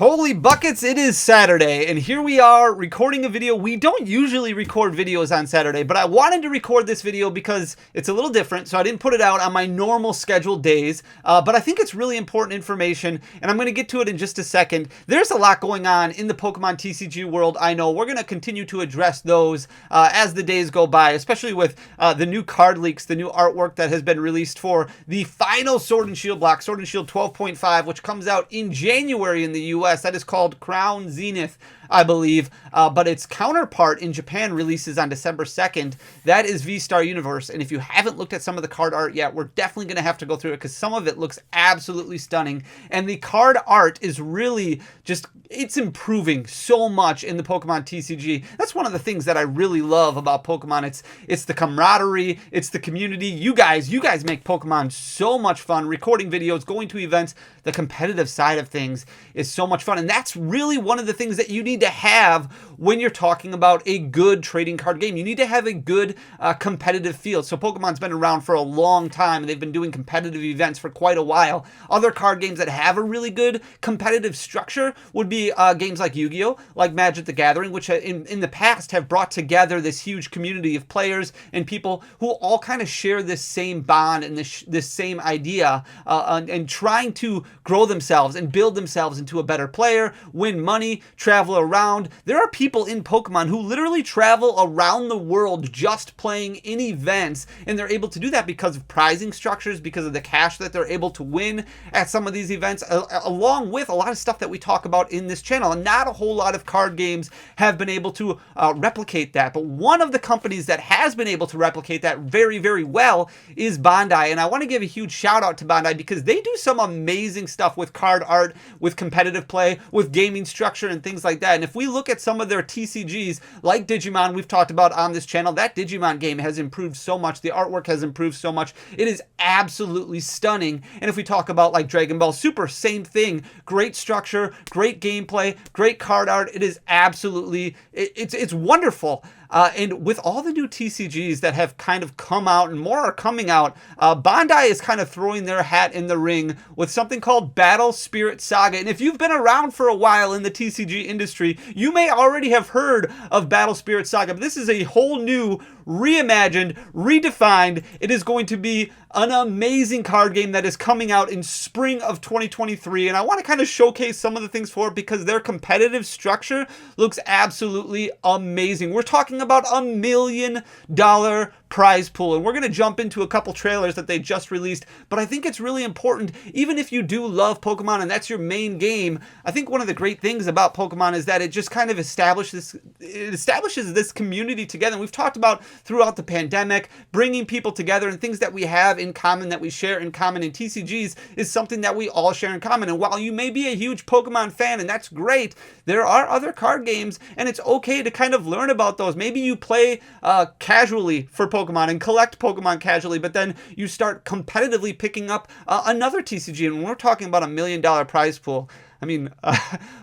Holy buckets, it is Saturday, and here we are recording a video. We don't usually record videos on Saturday, but I wanted to record this video because it's a little different, so I didn't put it out on my normal scheduled days, but I think it's really important information, and I'm going to get to it in just a second. There's a lot going on in the Pokemon TCG world, I know. We're going to continue to address those as the days go by, especially with the new card leaks, the new artwork that has been released for the final Sword and Shield block, Sword and Shield 12.5, which comes out in January in the US. That is called Crown Zenith, I believe, but its counterpart in Japan releases on December 2nd. That is V-Star Universe, and if you haven't looked at some of the card art yet, we're definitely going to have to go through it because some of it looks absolutely stunning, and the card art is really just, it's improving so much in the Pokemon TCG. That's one of the things that I really love about Pokemon. It's the camaraderie, it's the community. You guys make Pokemon so much fun, recording videos, going to events. The competitive side of things is so much fun, and that's really one of the things that you need to have when you're talking about a good trading card game. You need to have a good competitive field. So Pokemon's been around for a long time, and they've been doing competitive events for quite a while. Other card games that have a really good competitive structure would be games like Yu-Gi-Oh!, like Magic the Gathering, which in the past have brought together this huge community of players and people who all kind of share this same bond and this same idea and trying to grow themselves and build themselves into a better player, win money, travel around. There are people in Pokemon who literally travel around the world just playing in events, and they're able to do that because of prizing structures, because of the cash that they're able to win at some of these events, along with a lot of stuff that we talk about in this channel. And not a whole lot of card games have been able to replicate that, but one of the companies that has been able to replicate that very, very well is Bandai. And I want to give a huge shout out to Bandai because they do some amazing stuff with card art, with competitive play, with gaming structure and things like that. And if we look at some of their TCGs, like Digimon, we've talked about on this channel, that Digimon game has improved so much. The artwork has improved so much. It is absolutely stunning. And if we talk about like Dragon Ball Super, same thing. Great structure, great gameplay, great card art. It is absolutely, it's wonderful. And with all the new TCGs that have kind of come out and more are coming out, Bandai is kind of throwing their hat in the ring with something called Battle Spirits Saga. And if you've been around for a while in the TCG industry, you may already have heard of Battle Spirits Saga, but this is a whole new, reimagined, redefined. It is going to be an amazing card game that is coming out in spring of 2023, and I want to kind of showcase some of the things for it because their competitive structure looks absolutely amazing. We're talking about $1 million prize pool, and we're going to jump into a couple trailers that they just released, but I think it's really important, even if you do love Pokemon and that's your main game. I think one of the great things about Pokemon is that it just kind of establishes this community together. And we've talked about throughout the pandemic, bringing people together, and things that we have in common, that we share in common in TCGs is something that we all share in common. And while you may be a huge Pokemon fan, and that's great, there are other card games, and it's okay to kind of learn about those. Maybe you play casually for Pokemon and collect Pokemon casually, but then you start competitively picking up another TCG, and we're talking about $1 million prize pool. I mean,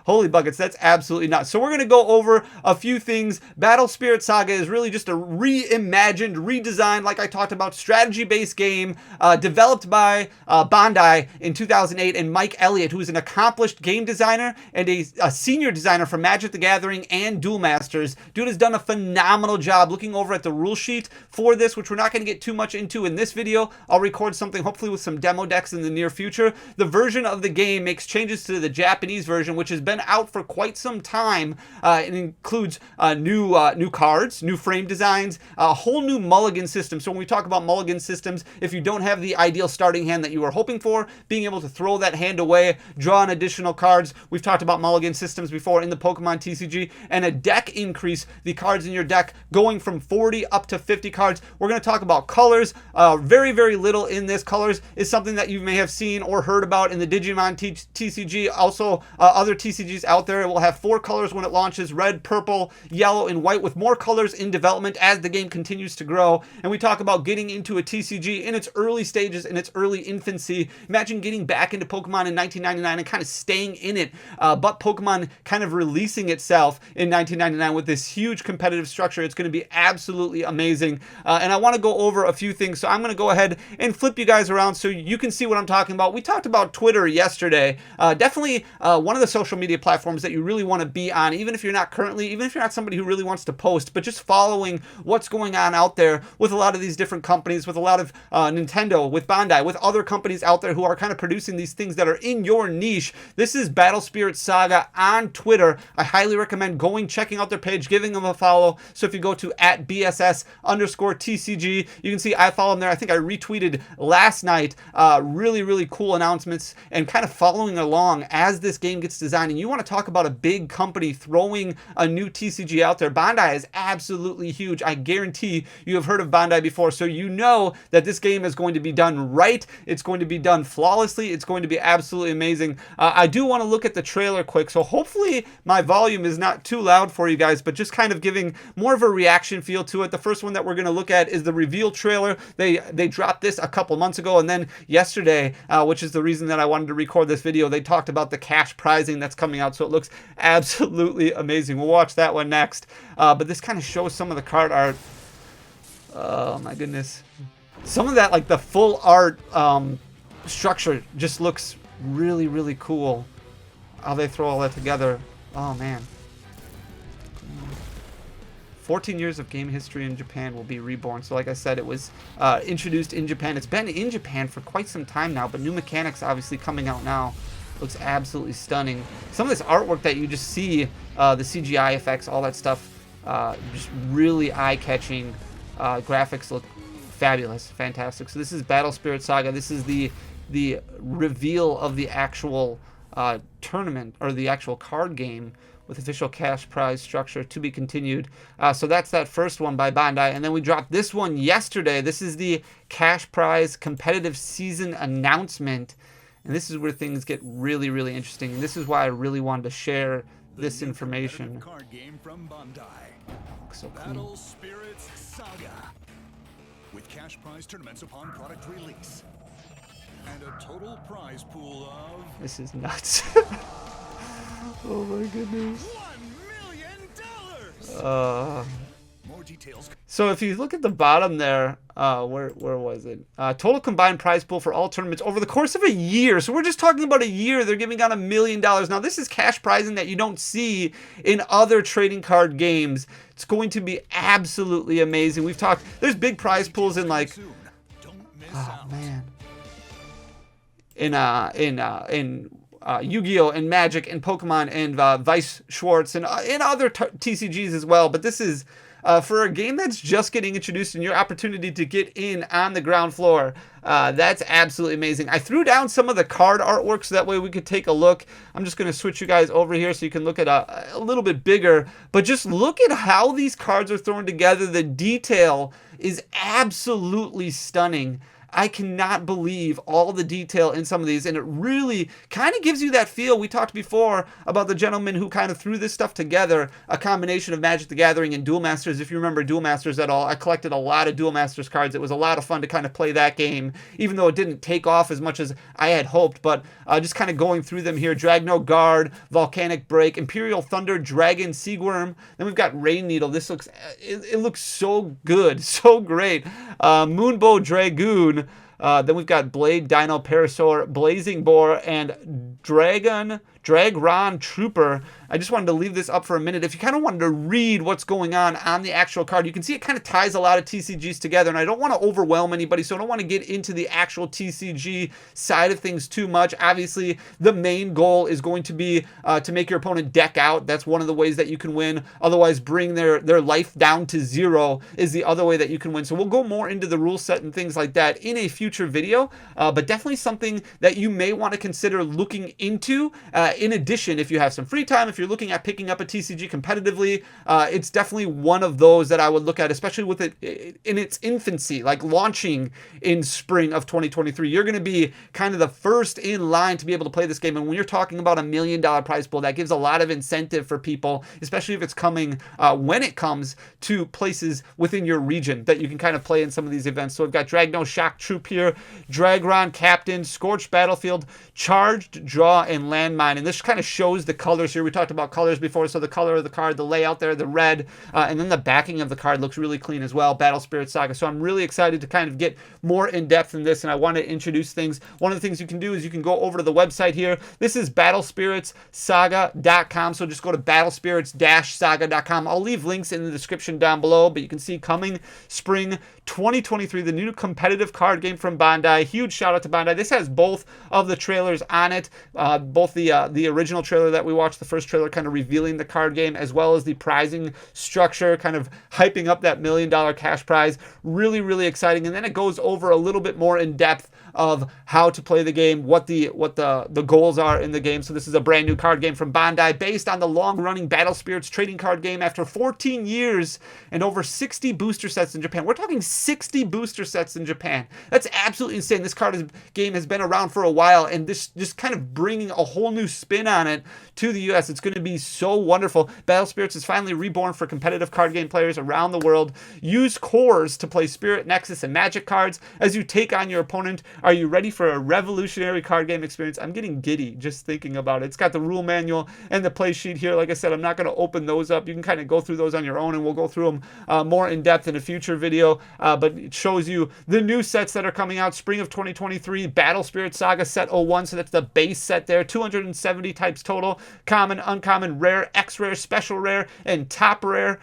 holy buckets, that's absolutely nuts. So we're going to go over a few things. Battle Spirits Saga is really just a reimagined, redesigned, like I talked about, strategy-based game developed by Bandai in 2008, and Mike Elliott, who is an accomplished game designer and a senior designer for Magic the Gathering and Duel Masters. Dude has done a phenomenal job looking over at the rule sheet for this, which we're not going to get too much into in this video. I'll record something hopefully with some demo decks in the near future. The version of the game makes changes to the Japanese version, which has been out for quite some time. It includes new cards, new frame designs, a whole new mulligan system. So when we talk about mulligan systems, if you don't have the ideal starting hand that you were hoping for, being able to throw that hand away, draw an additional cards. We've talked about mulligan systems before in the Pokemon TCG, and a deck increase, the cards in your deck going from 40 up to 50 cards. We're going to talk about colors. Very, very little in this. Colors is something that you may have seen or heard about in the Digimon TCG. Also, other TCGs out there will have 4 colors when it launches: red, purple, yellow, and white, with more colors in development as the game continues to grow. And we talk about getting into a TCG in its early stages, in its early infancy. Imagine getting back into Pokemon in 1999 and kind of staying in it, but Pokemon kind of releasing itself in 1999 with this huge competitive structure. It's going to be absolutely amazing. And I want to go over a few things, so I'm going to go ahead and flip you guys around so you can see what I'm talking about. We talked about Twitter yesterday. Definitely definitely one of the social media platforms that you really want to be on, even if you're not currently, even if you're not somebody who really wants to post, but just following what's going on out there with a lot of these different companies, with a lot of Nintendo, with Bandai, with other companies out there who are kind of producing these things that are in your niche. This is Battle Spirits Saga on Twitter. I highly recommend going, checking out their page, giving them a follow. So if you go to @BSS_TCG, you can see I follow them there. I think I retweeted last night really, really cool announcements and kind of following along as this game gets designed. And you want to talk about a big company throwing a new TCG out there. Bandai is absolutely huge. I guarantee you have heard of Bandai before, so you know that this game is going to be done right. It's going to be done flawlessly. It's going to be absolutely amazing. I do want to look at the trailer quick, so hopefully my volume is not too loud for you guys, but just kind of giving more of a reaction feel to it. The first one that we're going to look at is the reveal trailer. They dropped this a couple months ago, and then yesterday, which is the reason that I wanted to record this video, they talked about the cash prizing that's coming out, so it looks absolutely amazing. We'll watch that one next, but this kind of shows some of the card art. Oh my goodness. Some of that, like the full art structure, just looks really, really cool. How they throw all that together. Oh man. 14 years of game history in Japan will be reborn. So like I said, it was introduced in Japan. It's been in Japan for quite some time now, but new mechanics obviously coming out now. Looks absolutely stunning. Some of this artwork that you just see, the CGI effects, all that stuff, just really eye-catching. Graphics look fabulous, fantastic. So this is Battle Spirits Saga. This is the reveal of the actual tournament, or the actual card game, with official cash prize structure to be continued. So that's that first one by Bandai. And then we dropped this one yesterday. This is the cash prize competitive season announcement. And this is where things get really, really interesting. And this is why I really wanted to share this information. Card game from Bandai. So cool. Battle Spirits Saga. With cash prize tournaments upon product release. And a total prize pool of... This is nuts. Oh my goodness. $1 million! More details. So if you look at the bottom there, where was it? Total combined prize pool for all tournaments over the course of a year. So we're just talking about a year. They're giving out $1 million. Now this is cash prizing that you don't see in other trading card games. It's going to be absolutely amazing. We've talked, there's big prize pools in like, oh man, in Yu-Gi-Oh! And Magic and Pokemon and Vice Schwartz and in other TCGs as well. But this is for a game that's just getting introduced and your opportunity to get in on the ground floor. That's absolutely amazing. I threw down some of the card artwork so that way we could take a look. I'm just going to switch you guys over here so you can look at a little bit bigger. But just look at how these cards are thrown together. The detail is absolutely stunning. I cannot believe all the detail in some of these, and it really kind of gives you that feel. We talked before about the gentleman who kind of threw this stuff together, a combination of Magic the Gathering and Duel Masters. If you remember Duel Masters at all, I collected a lot of Duel Masters cards. It was a lot of fun to kind of play that game, even though it didn't take off as much as I had hoped, but just kind of going through them here. Dragno Guard, Volcanic Break, Imperial Thunder, Dragon, Seaworm. Then we've got Rain Needle. This looks, it looks so good, so great. Moonbow Dragoon. Then we've got Blade, Dino, Parasaur, Blazing Boar, and Dragron Trooper. I just wanted to leave this up for a minute. If you kind of wanted to read what's going on the actual card, you can see it kind of ties a lot of TCGs together, and I don't want to overwhelm anybody, so I don't want to get into the actual TCG side of things too much. Obviously, the main goal is going to be to make your opponent deck out. That's one of the ways that you can win. Otherwise, bring their life down to 0 is the other way that you can win. So we'll go more into the rule set and things like that in a future video, but definitely something that you may want to consider looking into. In addition, if you have some free time, if you're looking at picking up a TCG competitively, it's definitely one of those that I would look at, especially with it in its infancy, like launching in spring of 2023. You're going to be kind of the first in line to be able to play this game. And when you're talking about $1 million prize pool, that gives a lot of incentive for people, especially if it's coming when it comes to places within your region that you can kind of play in some of these events. So we've got Dragno Shock Troop here, Dragron Captain, Scorched Battlefield, Charged, Draw, and Landmine. And this kind of shows the colors here. We talked about colors before, so the color of the card, the layout there, the red, and then the backing of the card looks really clean as well. Battle Spirits Saga. So I'm really excited to kind of get more in depth in this, and I want to introduce things. One of the things you can do is you can go over to the website here. This is battlespiritssaga.com. So just go to battlespirits-saga.com. I'll leave links in the description down below, but you can see coming spring 2023, the new competitive card game from Bandai. Huge shout out to Bandai. This has both of the trailers on it, both the original trailer that we watched, the first trailer kind of revealing the card game, as well as the prizing structure, kind of hyping up that $1 million cash prize. Really, really exciting. And then it goes over a little bit more in depth of how to play the game, what the goals are in the game. So this is a brand new card game from Bandai based on the long-running Battle Spirits trading card game after 14 years and over 60 booster sets in Japan. We're talking 60 booster sets in Japan. That's absolutely insane. This game has been around for a while, and this just kind of bringing a whole new spin on it to the US. It's going to be so wonderful. Battle Spirits is finally reborn for competitive card game players around the world. Use cores to play Spirit, Nexus, and Magic cards as you take on your opponent. Are you ready for a revolutionary card game experience? I'm getting giddy just thinking about it. It's got the rule manual and the play sheet here. Like I said, I'm not going to open those up. You can kind of go through those on your own, and we'll go through them more in depth in a future video. But it shows you the new sets that are coming out spring of 2023. Battle Spirits Saga Set 01, so that's the base set there. 270 types total. Common, uncommon, rare, X-rare, special rare, and top rare.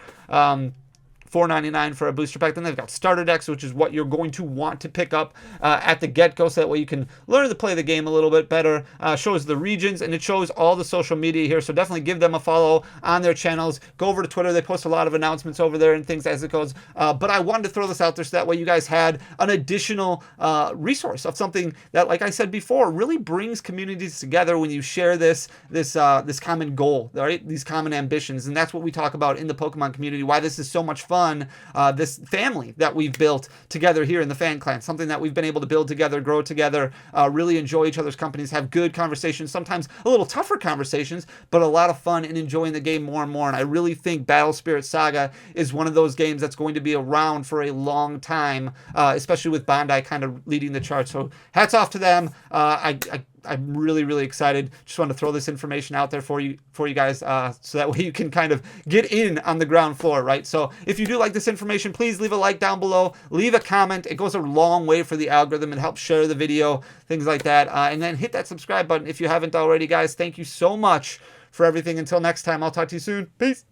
$4.99 for a booster pack. Then they've got starter decks, which is what you're going to want to pick up at the get-go, so that way you can learn to play the game a little bit better. Shows the regions, and it shows all the social media here, so definitely give them a follow on their channels. Go over to Twitter. They post a lot of announcements over there and things as it goes. But I wanted to throw this out there so that way you guys had an additional resource of something that, like I said before, really brings communities together when you share this common goal, right? These common ambitions. And that's what we talk about in the Pokemon community, why this is so much fun. This family that we've built together here in the fan clan, something that we've been able to build together, grow together, really enjoy each other's companies, have good conversations, sometimes a little tougher conversations, but a lot of fun and enjoying the game more and more. And I really think Battle Spirits Saga is one of those games that's going to be around for a long time, especially with Bandai kind of leading the charge. So hats off to them. I'm really, really excited. Just wanted to throw this information out there for you guys, so that way you can kind of get in on the ground floor, right? So if you do like this information, please leave a like down below, leave a comment. It goes a long way for the algorithm. It helps share the video, things like that. And then hit that subscribe button if you haven't already, guys. Thank you so much for everything. Until next time, I'll talk to you soon. Peace.